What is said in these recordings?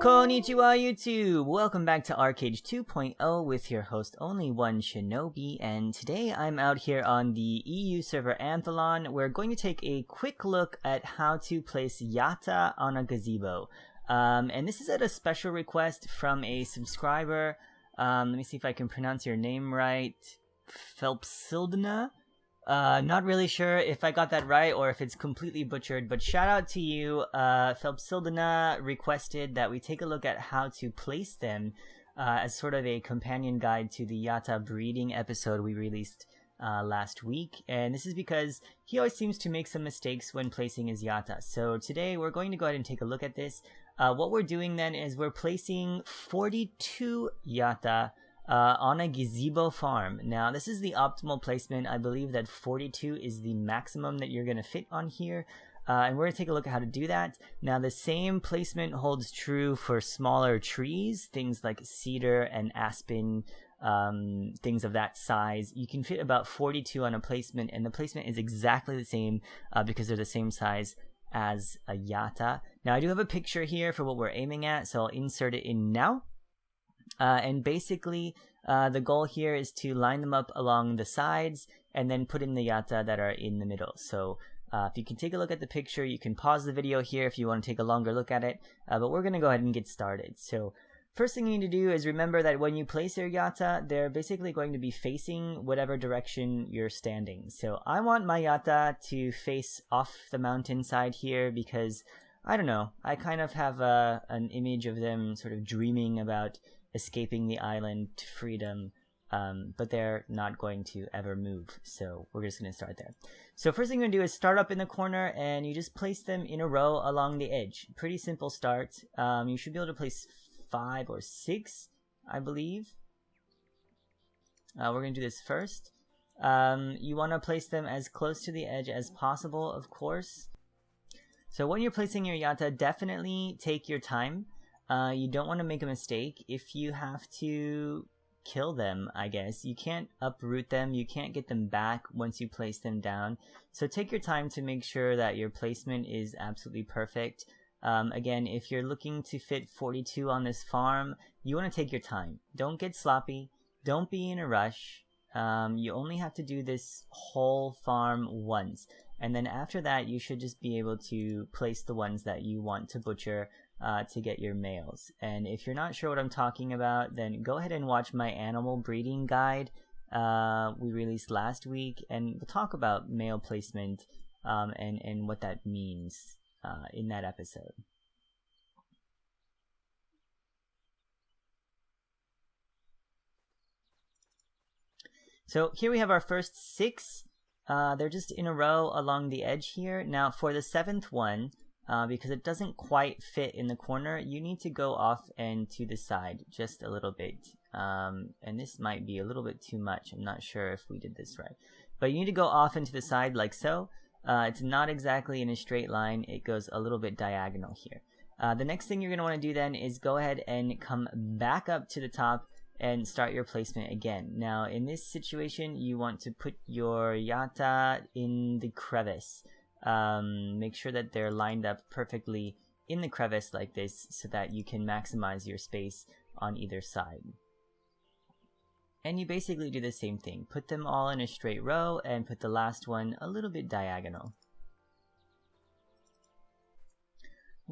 Konnichiwa YouTube! Welcome back to Archeage 2.0 with your host OnlyOneShinobi, and today I'm out here on the EU server Anthelon. We're going to take a quick look at how to place Yata on a gazebo. And this is at a special request from a subscriber. Let me see if I can pronounce your name right. Phelpsildna? Not really sure if I got that right or if it's completely butchered, but shout out to you. Phelpsildna requested that we take a look at how to place them as sort of a companion guide to the Yata breeding episode we released last week. And this is because he always seems to make some mistakes when placing his Yata. So today we're going to go ahead and take a look at this. What we're doing then is we're placing 42 Yata on a gazebo farm. Now this is the optimal placement. I believe that 42 is the maximum that you're going to fit on here, and we're going to take a look at how to do that. Now the same placement holds true for smaller trees, things like cedar and aspen, things of that size. You can fit about 42 on a placement, and the placement is exactly the same because they're the same size as a Yata. Now I do have a picture here for what we're aiming at, so I'll insert it in now. And basically, the goal here is to line them up along the sides and then put in the Yata that are in the middle. So if you can take a look at the picture, you can pause the video here if you want to take a longer look at it. But we're going to go ahead and get started. So first thing you need to do is remember that when you place your Yata, they're basically going to be facing whatever direction you're standing. So I want my Yata to face off the mountainside here because, I don't know, I kind of have an image of them sort of dreaming about escaping the island to freedom, but they're not going to ever move, so we're just going to start there. So first thing you're going to do is start up in the corner, and you just place them in a row along the edge. Pretty simple start. You should be able to place 5 or 6, I believe. We're going to do this first. You want to place them as close to the edge as possible, of course. So when you're placing your Yata, definitely take your time. You don't want to make a mistake. If you have to kill them, I guess, you can't uproot them, you can't get them back once you place them down. So take your time to make sure that your placement is absolutely perfect. Again, if you're looking to fit 42 on this farm, you want to take your time. Don't get sloppy. Don't be in a rush. You only have to do this whole farm once. And then after that, you should just be able to place the ones that you want to butcher to get your males. And if you're not sure what I'm talking about, then go ahead and watch my animal breeding guide we released last week, and we'll talk about male placement and what that means in that episode. So here we have our first 6. They're just in a row along the edge here. Now for the 7th one, because it doesn't quite fit in the corner, you need to go off and to the side just a little bit. And this might be a little bit too much. I'm not sure if we did this right. But you need to go off and to the side like so. It's not exactly in a straight line. It goes a little bit diagonal here. The next thing you're going to want to do then is go ahead and come back up to the top and start your placement again. Now in this situation, you want to put your Yata in the crevice. Make sure that they're lined up perfectly in the crevice like this so that you can maximize your space on either side. And you basically do the same thing. Put them all in a straight row and put the last one a little bit diagonal.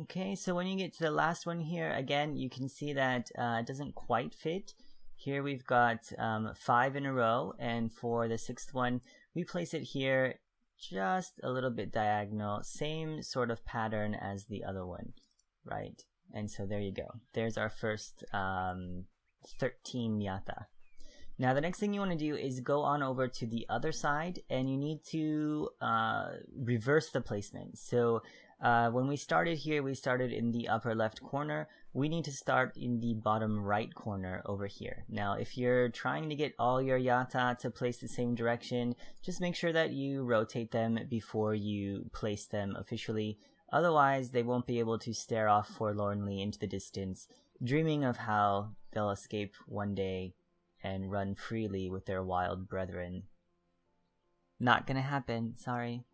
Okay, so when you get to the last one here, again, you can see that it doesn't quite fit. Here we've got 5 in a row, and for the 6th one, we place it here just a little bit diagonal, same sort of pattern as the other one, right? And so there you go. There's our first 13 Yata. Now the next thing you want to do is go on over to the other side, and you need to reverse the placement. So when we started here, we started in the upper left corner. We need to start in the bottom right corner over here. Now if you're trying to get all your Yata to place the same direction, just make sure that you rotate them before you place them officially. Otherwise they won't be able to stare off forlornly into the distance, dreaming of how they'll escape one day and run freely with their wild brethren. Not gonna happen, sorry.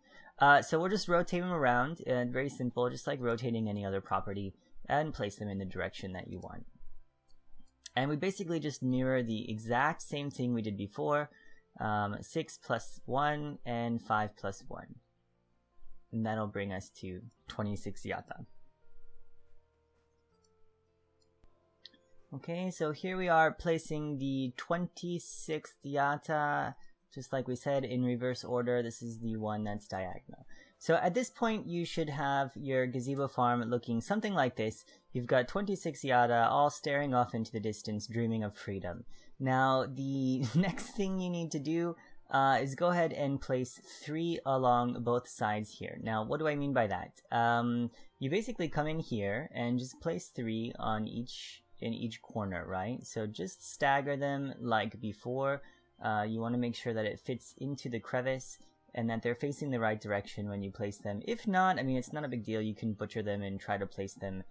So we'll just rotate them around, and very simple, just like rotating any other property. and place them in the direction that you want. And we basically just mirror the exact same thing we did before, 6 plus 1 and 5 plus 1. And that'll bring us to 26 Yata. Okay, so here we are placing the 26th Yata, just like we said, in reverse order. This is the one that's diagonal. So at this point, you should have your gazebo farm looking something like this. You've got 26 Yata all staring off into the distance, dreaming of freedom. Now, the next thing you need to do is go ahead and place 3 along both sides here. Now, what do I mean by that? You basically come in here and just place 3 on in each corner, right? So just stagger them like before. You want to make sure that it fits into the crevice and that they're facing the right direction when you place them. If not, I mean, it's not a big deal. You can butcher them and try to place them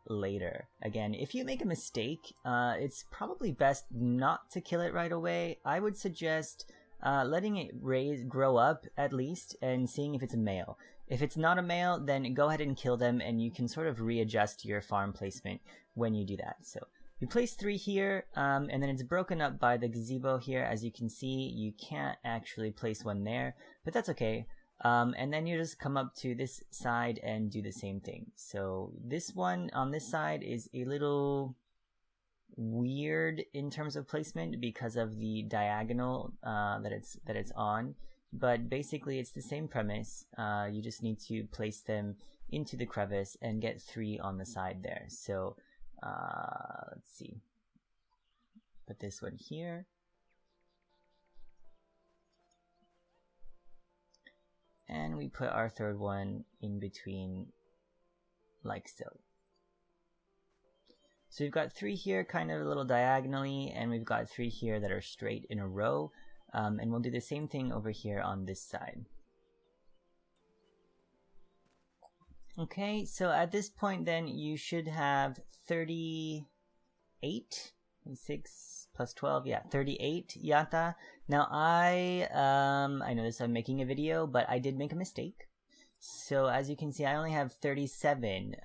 later. Again, if you make a mistake, it's probably best not to kill it right away. I would suggest letting it grow up at least and seeing if it's a male. If it's not a male, then go ahead and kill them, and you can sort of readjust your farm placement when you do that. So you place 3 here, and then it's broken up by the gazebo here. As you can see, you can't actually place one there, but that's okay. And then you just come up to this side and do the same thing. So this one on this side is a little weird in terms of placement because of the diagonal that it's on. But basically it's the same premise. You just need to place them into the crevice and get 3 on the side there. So let's see. Put this one here. And we put our 3rd one in between like so. So we've got 3 here kind of a little diagonally, and we've got 3 here that are straight in a row. And we'll do the same thing over here on this side. Okay, so at this point then you should have 38, 6 plus 12, yeah, 38 Yata. Now I know this, I'm making a video, but I did make a mistake. So as you can see, I only have 37.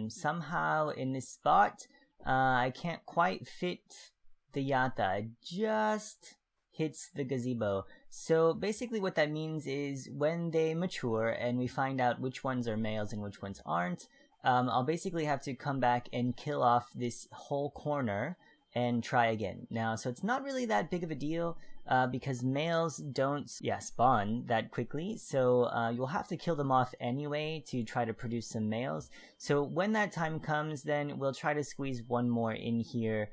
Somehow in this spot, I can't quite fit the Yata. It just hits the gazebo. So basically what that means is when they mature and we find out which ones are males and which ones aren't, I'll basically have to come back and kill off this whole corner and try again. Now, so it's not really that big of a deal because males don't spawn that quickly, so you'll have to kill them off anyway to try to produce some males. So when that time comes, then we'll try to squeeze one more in here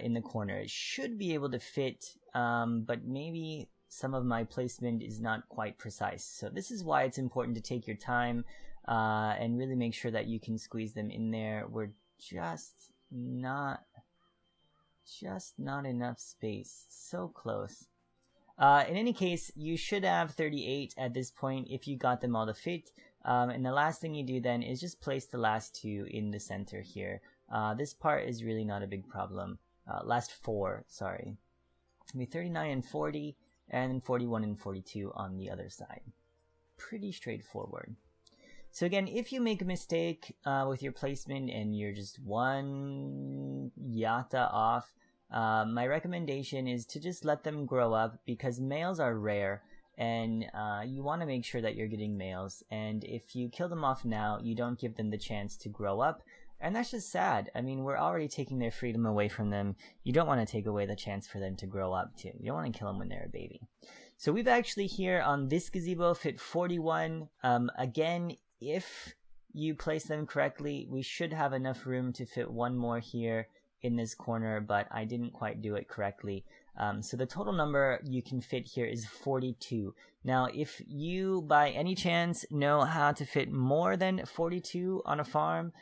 in the corner. It should be able to fit, but maybe some of my placement is not quite precise. So this is why it's important to take your time and really make sure that you can squeeze them in there. We're just not enough space. So close. In any case, you should have 38 at this point if you got them all to fit. And the last thing you do then is just place the last 2 in the center here. This part is really not a big problem. Last 4, sorry. It'll be 39 and 40, and 41 and 42 on the other side. Pretty straightforward. So again, if you make a mistake with your placement and you're just 1 Yata off, my recommendation is to just let them grow up because males are rare and you want to make sure that you're getting males. And if you kill them off now, you don't give them the chance to grow up. And that's just sad. I mean, we're already taking their freedom away from them. You don't want to take away the chance for them to grow up too. You don't want to kill them when they're a baby. So we've actually here on this gazebo fit 41. Again, if you place them correctly, we should have enough room to fit 1 more here in this corner, but I didn't quite do it correctly. So the total number you can fit here is 42. Now, if you by any chance know how to fit more than 42 on a farm,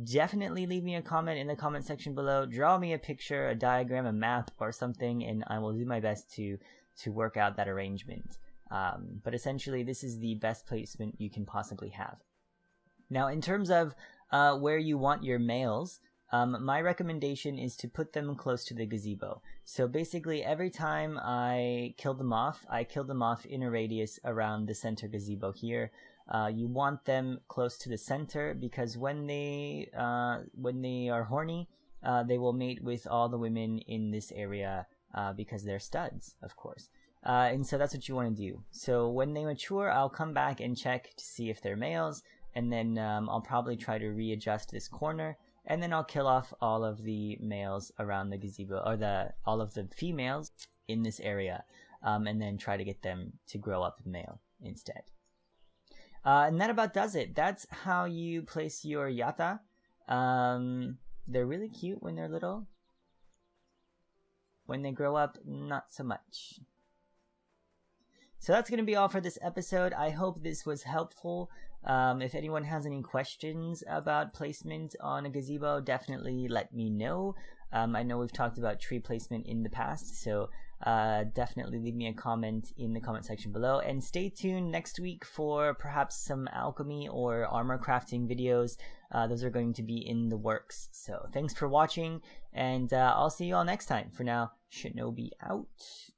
definitely leave me a comment in the comment section below. Draw me a picture, a diagram, a map, or something, and I will do my best to work out that arrangement. But essentially, this is the best placement you can possibly have. Now, in terms of where you want your males, my recommendation is to put them close to the gazebo. So basically, every time I kill them off in a radius around the center gazebo here. You want them close to the center because when they are horny, they will mate with all the women in this area because they're studs, of course. And so that's what you want to do. So when they mature, I'll come back and check to see if they're males, and then I'll probably try to readjust this corner, and then I'll kill off all of the males around the gazebo, or all of the females in this area, and then try to get them to grow up male instead. And that about does it. That's how you place your Yata. They're really cute when they're little. When they grow up, not so much. So that's going to be all for this episode. I hope this was helpful. If anyone has any questions about placement on a gazebo, definitely let me know. I know we've talked about tree placement in the past, so definitely leave me a comment in the comment section below. And stay tuned next week for perhaps some alchemy or armor crafting videos. Those are going to be in the works. So thanks for watching, and I'll see you all next time. For now, Shinobi out.